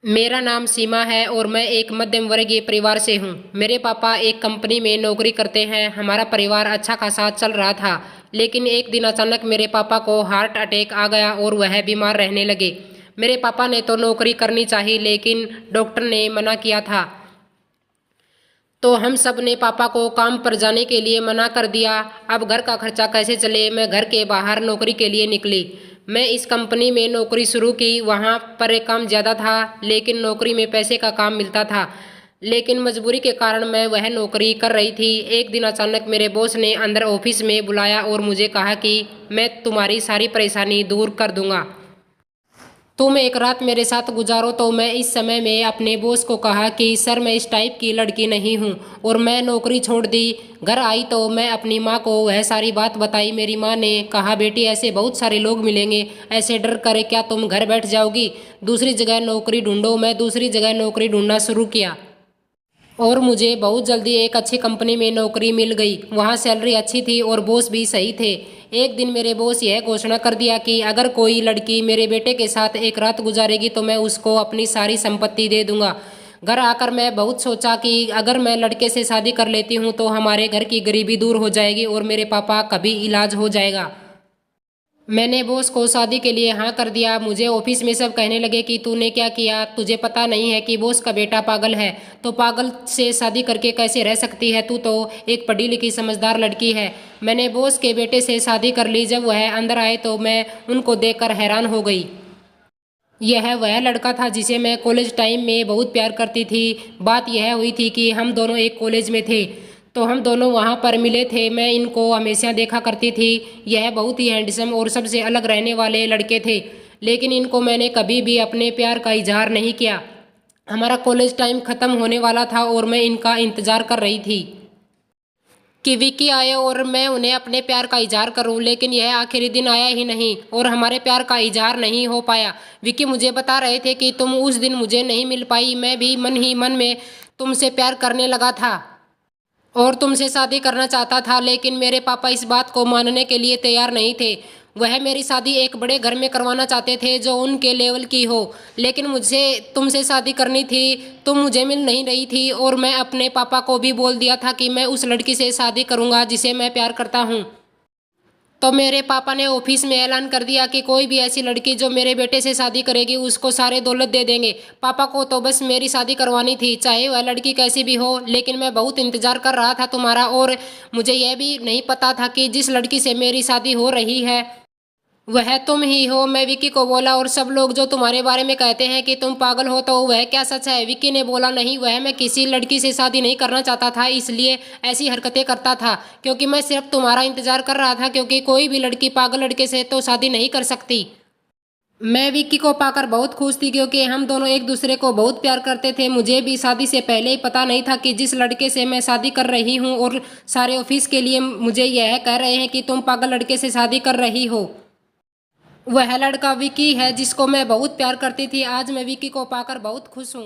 मेरा नाम सीमा है और मैं एक मध्यम वर्गीय परिवार से हूँ। मेरे पापा एक कंपनी में नौकरी करते हैं। हमारा परिवार अच्छा खासा चल रहा था, लेकिन एक दिन अचानक मेरे पापा को हार्ट अटैक आ गया और वह बीमार रहने लगे। मेरे पापा ने तो नौकरी करनी चाहिए, लेकिन डॉक्टर ने मना किया था। तो हम सब ने पापा को काम पर जाने के लिए मना कर दिया। अब घर का खर्चा कैसे चले, मैं घर के बाहर नौकरी के लिए निकली। मैं इस कंपनी में नौकरी शुरू की। वहाँ पर काम ज़्यादा था, लेकिन नौकरी में पैसे का काम मिलता था। लेकिन मजबूरी के कारण मैं वह नौकरी कर रही थी। एक दिन अचानक मेरे बॉस ने अंदर ऑफिस में बुलाया और मुझे कहा कि मैं तुम्हारी सारी परेशानी दूर कर दूंगा, तुम एक रात मेरे साथ गुजारो। तो मैं इस समय में अपने बॉस को कहा कि सर, मैं इस टाइप की लड़की नहीं हूँ और मैं नौकरी छोड़ दी। घर आई तो मैं अपनी माँ को वह सारी बात बताई। मेरी माँ ने कहा, बेटी ऐसे बहुत सारे लोग मिलेंगे, ऐसे डर करे क्या तुम घर बैठ जाओगी, दूसरी जगह नौकरी ढूंढो। मैं दूसरी जगह नौकरी ढूंढना शुरू किया और मुझे बहुत जल्दी एक अच्छी कंपनी में नौकरी मिल गई। वहाँ सैलरी अच्छी थी और बॉस भी सही थे। एक दिन मेरे बॉस यह घोषणा कर दिया कि अगर कोई लड़की मेरे बेटे के साथ एक रात गुजारेगी तो मैं उसको अपनी सारी संपत्ति दे दूंगा। घर आकर मैं बहुत सोचा कि अगर मैं लड़के से शादी कर लेती हूँ तो हमारे घर की गरीबी दूर हो जाएगी और मेरे पापा का भी इलाज हो जाएगा। मैंने बॉस को शादी के लिए हाँ कर दिया। मुझे ऑफिस में सब कहने लगे कि तूने क्या किया, तुझे पता नहीं है कि बॉस का बेटा पागल है, तो पागल से शादी करके कैसे रह सकती है, तू तो एक पढ़ी लिखी समझदार लड़की है। मैंने बॉस के बेटे से शादी कर ली। जब वह अंदर आए तो मैं उनको देखकर हैरान हो गई। यह वह लड़का था जिसे मैं कॉलेज टाइम में बहुत प्यार करती थी। बात यह हुई थी कि हम दोनों एक कॉलेज में थे, तो हम दोनों वहाँ पर मिले थे। मैं इनको हमेशा देखा करती थी। यह बहुत ही हैंडसम और सबसे अलग रहने वाले लड़के थे, लेकिन इनको मैंने कभी भी अपने प्यार का इजहार नहीं किया। हमारा कॉलेज टाइम ख़त्म होने वाला था और मैं इनका इंतज़ार कर रही थी कि विक्की आए और मैं उन्हें अपने प्यार का इजहार करूं, लेकिन यह आखिरी दिन आया ही नहीं और हमारे प्यार का इजहार नहीं हो पाया। विक्की मुझे बता रहे थे कि तुम उस दिन मुझे नहीं मिल पाई। मैं भी मन ही मन में तुमसे प्यार करने लगा था और तुमसे शादी करना चाहता था, लेकिन मेरे पापा इस बात को मानने के लिए तैयार नहीं थे। वह मेरी शादी एक बड़े घर में करवाना चाहते थे जो उनके लेवल की हो, लेकिन मुझे तुमसे शादी करनी थी। तुम मुझे मिल नहीं रही थी और मैं अपने पापा को भी बोल दिया था कि मैं उस लड़की से शादी करूंगा जिसे मैं प्यार करता हूँ। तो मेरे पापा ने ऑफिस में ऐलान कर दिया कि कोई भी ऐसी लड़की जो मेरे बेटे से शादी करेगी उसको सारे दौलत दे देंगे। पापा को तो बस मेरी शादी करवानी थी, चाहे वह लड़की कैसी भी हो। लेकिन मैं बहुत इंतजार कर रहा था तुम्हारा, और मुझे यह भी नहीं पता था कि जिस लड़की से मेरी शादी हो रही है वह तुम ही हो। मैं विक्की को बोला, और सब लोग जो तुम्हारे बारे में कहते हैं कि तुम पागल हो, तो वह क्या सच है? विक्की ने बोला, नहीं, वह मैं किसी लड़की से शादी नहीं करना चाहता था, इसलिए ऐसी हरकतें करता था, क्योंकि मैं सिर्फ तुम्हारा इंतजार कर रहा था, क्योंकि कोई भी लड़की पागल लड़के से तो शादी नहीं कर सकती। मैं विक्की को पाकर बहुत खुश थी, क्योंकि हम दोनों एक दूसरे को बहुत प्यार करते थे। मुझे भी शादी से पहले ही पता नहीं था कि जिस लड़के से मैं शादी कर रही हूँ और सारे ऑफिस के लिए मुझे यह कह रहे हैं कि तुम पागल लड़के से शादी कर रही हो, वह लड़का विकी है जिसको मैं बहुत प्यार करती थी। आज मैं विकी को पाकर बहुत खुश हूँ।